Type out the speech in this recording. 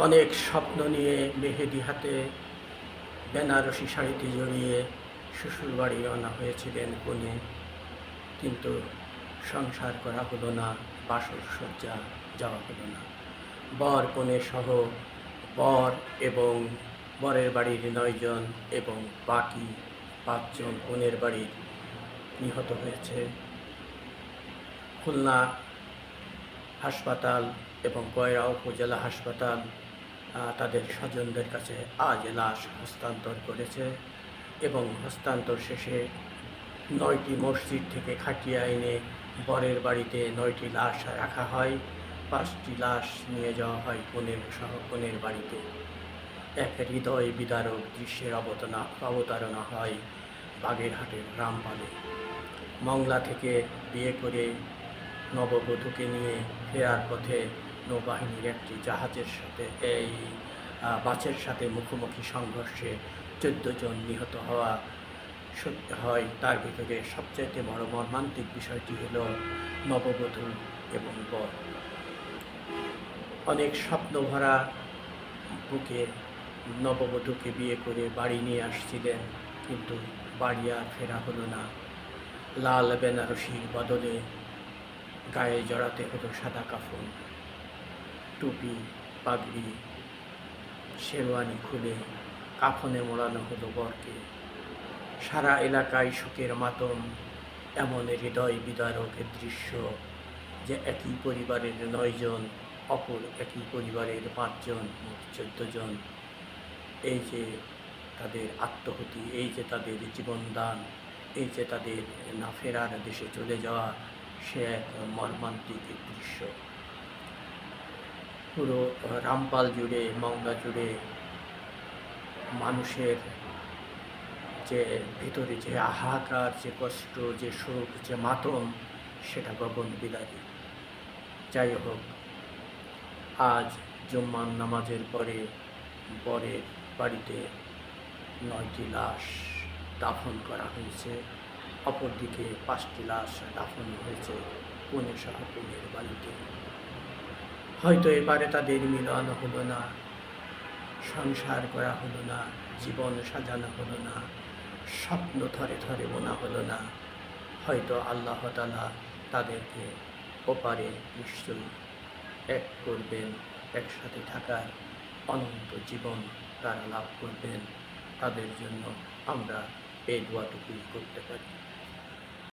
অনেক স্বপ্ন নিয়ে মেহেদি হাতে বেনারসি শাড়িতে জড়িয়ে শ্বশুরবাড়ি রওনা হয়েছিলেন কনে, কিন্তু সংসার করা হলো না, বাসর সজ্জা যাওয়া হলো না। বর কনে সহ বর এবং বরের বাড়ির ৯ জন এবং বাকি ৫ জন কনের বাড়ির নিহত হয়েছে। খুলনা হাসপাতাল এবং কয়রা উপজেলা হাসপাতাল তাদের স্বজনদের কাছে আজ লাশ হস্তান্তর করেছে এবং হস্তান্তর শেষে ৯টি মসজিদ থেকে খাটিয়ে এনে বরের বাড়িতে 9টি লাশ রাখা হয়, 5টি লাশ নিয়ে যাওয়া হয় কনের বাড়িতে। এক হৃদয় বিদারক দৃশ্যের অবতারণা হয় বাগেরহাটের রামপালে। মংলা থেকে বিয়ে করে নববধূকে নিয়ে ফেরার পথে নৌবাহিনীর একটি জাহাজের সাথে বাসের সাথে মুখোমুখি সংঘর্ষে 14 জন নিহত হয়। তার ভিতরে সবচাইতে বড় মর্মান্তিক বিষয়টি হল নববধূ এবং বর অনেক স্বপ্ন ভরা বুকে নববধূকে বিয়ে করে বাড়ি নিয়ে আসছিলেন, কিন্তু বাড়ি আর ফেরা হলো না। লাল বেনারসির বদলে গায়ে জড়াতে হলো সাদা কাফন, টুপি পাগড়ি শেরওয়ানি খুলে কাফনে মোড়ানো হলো বরকে। সারা এলাকায় শোকের মাতম। এমন হৃদয় বিদারক দৃশ্য যে একই পরিবারের 9 জন, অপর একই পরিবারের 5 জন, মোট 14 জন। এই যে তাদের আত্মহতি, এই যে তাদের জীবনদান, এই যে তাদের না ফেরার দেশে চলে যাওয়া, সে এক মর্মান্তিক দৃশ্য। পুরো রামপাল জুড়ে, মংলা জুড়ে মানুষের যে ভিতরে যে হাহাকার, যে কষ্ট, যে শোক, যে মাতম, সেটা গগন বিলারী। যাই হোক, আজ জুম্মার নামাজের পরে বরের বাড়িতে 9টি লাশ দাফন করা হয়েছে, অপরদিকে 5টি লাশ দাফন হয়েছে কনে সহ কনের বাড়িতে। হয়তো এবারে তাদের মিলন হলো না, সংসার করা হলো না, জীবন সাজানো হলো না, স্বপ্ন থরে থরে বোনা হলো না। হয়তো আল্লাহ তাআলা তাদেরকে ওপারে নিশ্চয়ই এক করবেন, একসাথে থাকার অনন্ত জীবন তারা লাভ করবেন। তাদের জন্য আমরা এই দোয়াটুকুই করতে পারি।